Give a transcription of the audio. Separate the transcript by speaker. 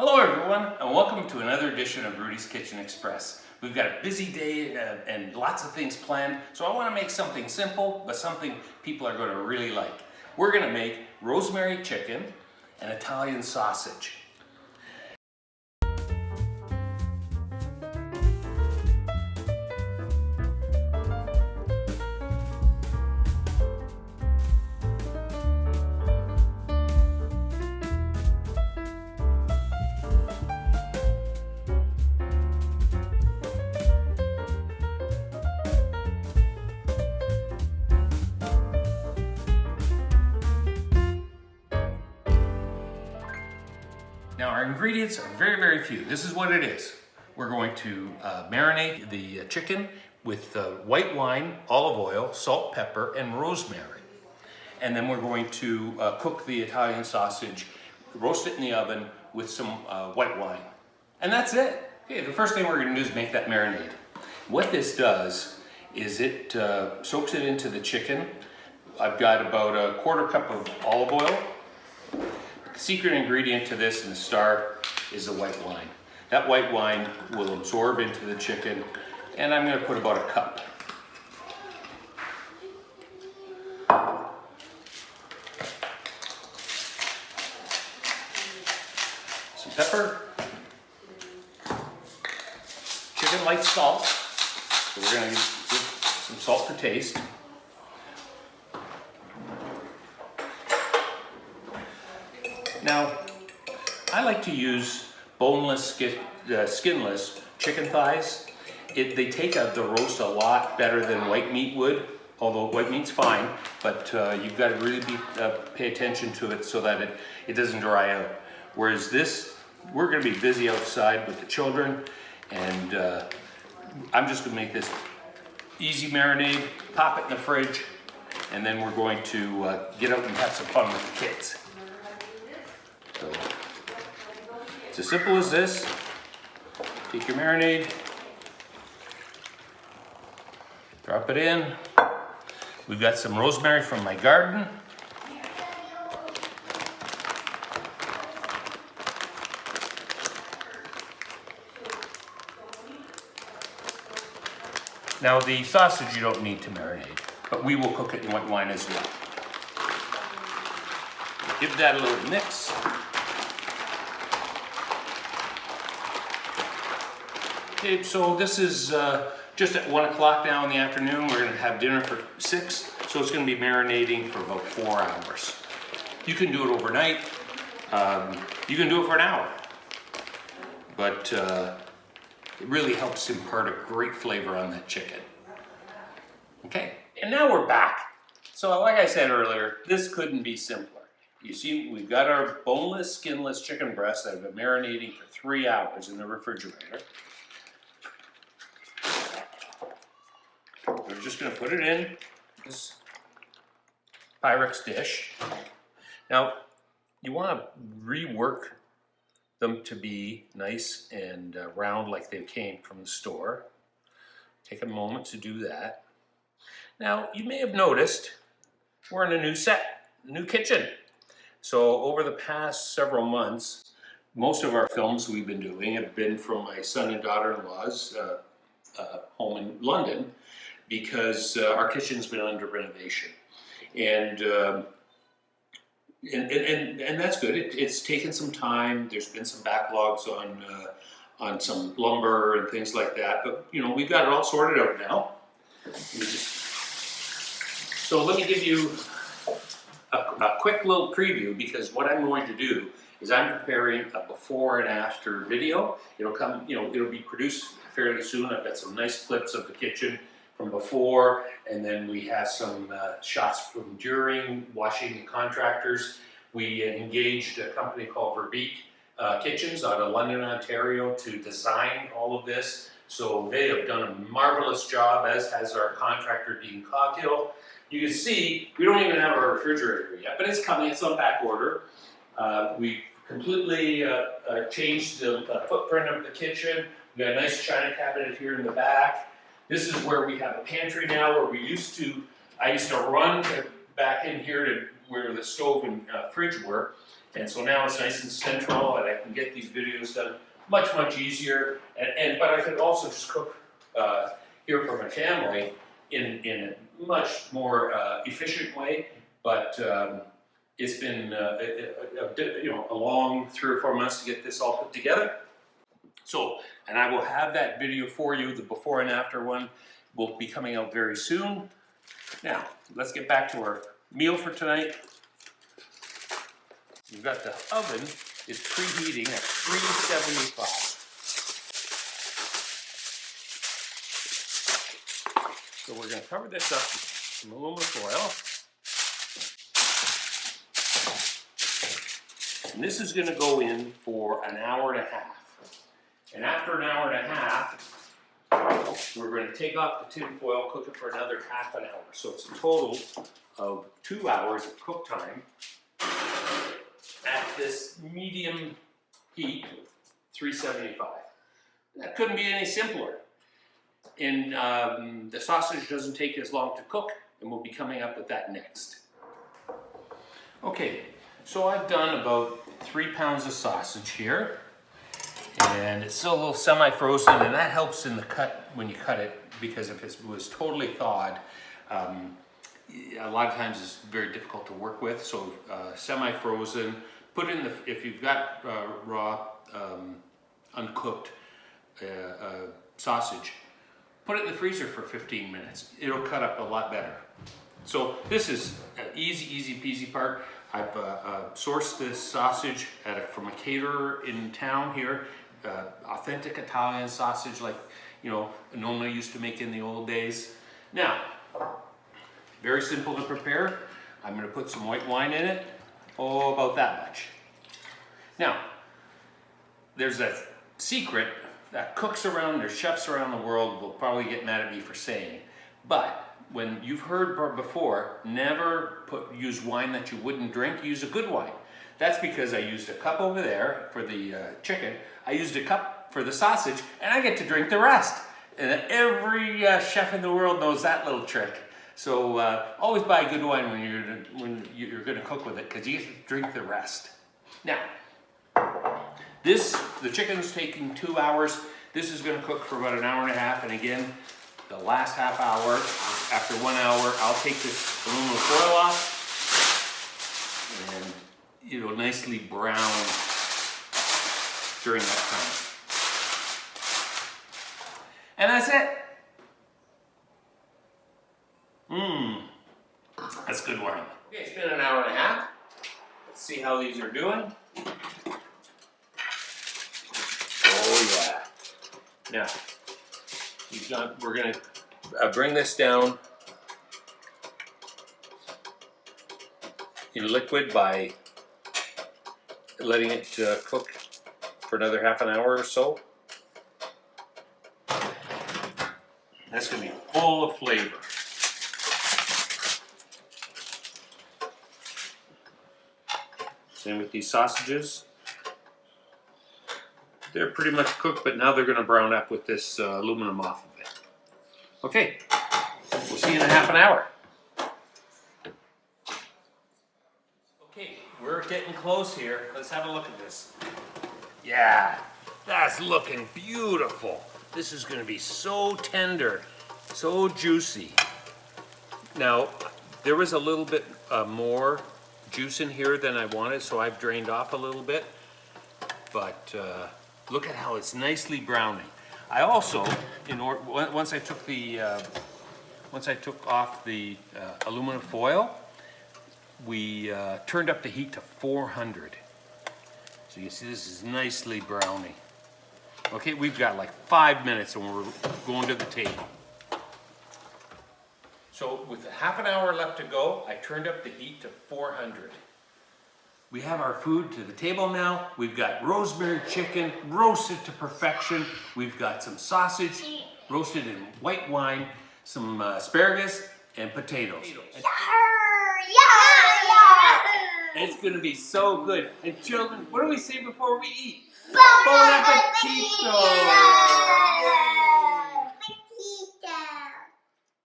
Speaker 1: Hello everyone, and welcome to another edition of Rudy's Kitchen Express. We've got a busy day and lots of things planned, so I want to make something simple, but something people are going to really like. We're going to make rosemary chicken and Italian sausage. Now our ingredients are very few. This is what it is. We're going to marinate the chicken with white wine, olive oil, salt, pepper, and rosemary. And then we're going to cook the Italian sausage, roast it in the oven with some white wine. And that's it. Okay, the first thing we're gonna do is make that marinade. What this does is it soaks it into the chicken. I've got about a quarter cup of olive oil. Secret ingredient to this and the star is the white wine. That white wine will absorb into the chicken, and I'm going to put about a cup. Some pepper. Chicken likes salt, so we're going to give some salt for taste. Now, I like to use boneless, skinless chicken thighs. They take the roast a lot better than white meat would, although white meat's fine, but you've got to really pay attention to it so that it doesn't dry out. Whereas this, we're going to be busy outside with the children, and I'm just going to make this easy marinade, pop it in the fridge, and then we're going to get out and have some fun with the kids. So, it's as simple as this. Take your marinade, drop it in. We've got some rosemary from my garden. Now the sausage you don't need to marinate, but we will cook it in white wine as well. Give that a little mix. Okay, so this is just at 1 o'clock now in the afternoon. We're going to have dinner for 6, so it's going to be marinating for about 4 hours. You can do it overnight. You can do it for an hour. But it really helps impart a great flavor on that chicken. Okay, and now we're back. So like I said earlier, this couldn't be simpler. You see, we've got our boneless, skinless chicken breast that have been marinating for 3 hours in the refrigerator. We're just going to put it in this Pyrex dish. Now, you want to rework them to be nice and round like they came from the store. Take a moment to do that. Now, you may have noticed we're in a new set, a new kitchen. So over the past several months, most of our films we've been doing have been from my son and daughter-in-law's home in London, because our kitchen's been under renovation, and that's good. It's taken some time. There's been some backlogs on some lumber and things like that, but you know, we've got it all sorted out now. So let me give you a quick little preview, because what I'm going to do is I'm preparing a before and after video. It'll come, you know, it'll be produced fairly soon. I've got some nice clips of the kitchen from before, and then we have some shots from during washing the contractors. We engaged a company called Verbeek Kitchens out of London, Ontario, to design all of this. So they have done a marvelous job, as has our contractor, Dean Coghill. You can see we don't even have our refrigerator yet, but it's coming. It's on back order. We completely changed the footprint of the kitchen. We've got a nice china cabinet here in the back. This is where we have a pantry now, where I used to run back in here to where the stove and fridge were, And so now it's nice and central, and I can get these videos done much easier. But I could also just cook here for my family in a much more efficient way. But it's been a long 3 or 4 months to get this all put together. So, and I will have that video for you. The before and after one will be coming out very soon. Now, let's get back to our meal for tonight. We've got the oven is preheating at 375. So we're going to cover this up with some aluminum foil. And this is going to go in for an hour and a half. And after an hour and a half, we're going to take off the tin foil, cook it for another half an hour. So it's a total of 2 hours of cook time at this medium heat, 375. That couldn't be any simpler. And the sausage doesn't take as long to cook, and we'll be coming up with that next. Okay, so I've done about 3 pounds of sausage here. And it's still a little semi-frozen, and that helps in the cut when you cut it, because if it was totally thawed, a lot of times it's very difficult to work with. So semi-frozen, put in the, if you've got raw, uncooked sausage, put it in the freezer for 15 minutes. It'll cut up a lot better. So this is an easy peasy part. I've sourced this sausage from a caterer in town here. Authentic Italian sausage, like Nonna used to make in the old days. Now, very simple to prepare. I'm going to put some white wine in it. Oh, about that much. Now, there's that secret that cooks around, there's chefs around the world will probably get mad at me for saying, but when you've heard before, never use wine that you wouldn't drink, use a good wine. That's because I used a cup over there for the chicken, I used a cup for the sausage, and I get to drink the rest. And every chef in the world knows that little trick. So always buy good wine when you're going to cook with it, because you get to drink the rest. Now, the chicken's taking 2 hours. This is going to cook for about an hour and a half, and again, the last half hour, after 1 hour, I'll take this aluminum foil off and it'll nicely brown during that time. And that's it. That's good wine. Okay, it's been an hour and a half. Let's see how these are doing. Oh yeah. Now, we're going to bring this down in liquid by letting it cook for another half an hour or so. That's going to be full of flavor. Same with these sausages. They're pretty much cooked, but now they're going to brown up with this aluminum off of it. Okay, we'll see you in a half an hour. Okay, we're getting close here. Let's have a look at this. Yeah, that's looking beautiful. This is going to be so tender, so juicy. Now, there was a little bit more juice in here than I wanted, so I've drained off a little bit. But look at how it's nicely browning. I also, once I took off the aluminum foil, we turned up the heat to 400. So you see this is nicely browning. Okay, we've got like 5 minutes and we're going to the table. So with half an hour left to go, I turned up the heat to 400. We have our food to the table now. We've got rosemary chicken roasted to perfection. We've got some sausage roasted in white wine, some asparagus, and potatoes. It's gonna be so good. And children, what do we say before we eat? Bon appetito! Yay!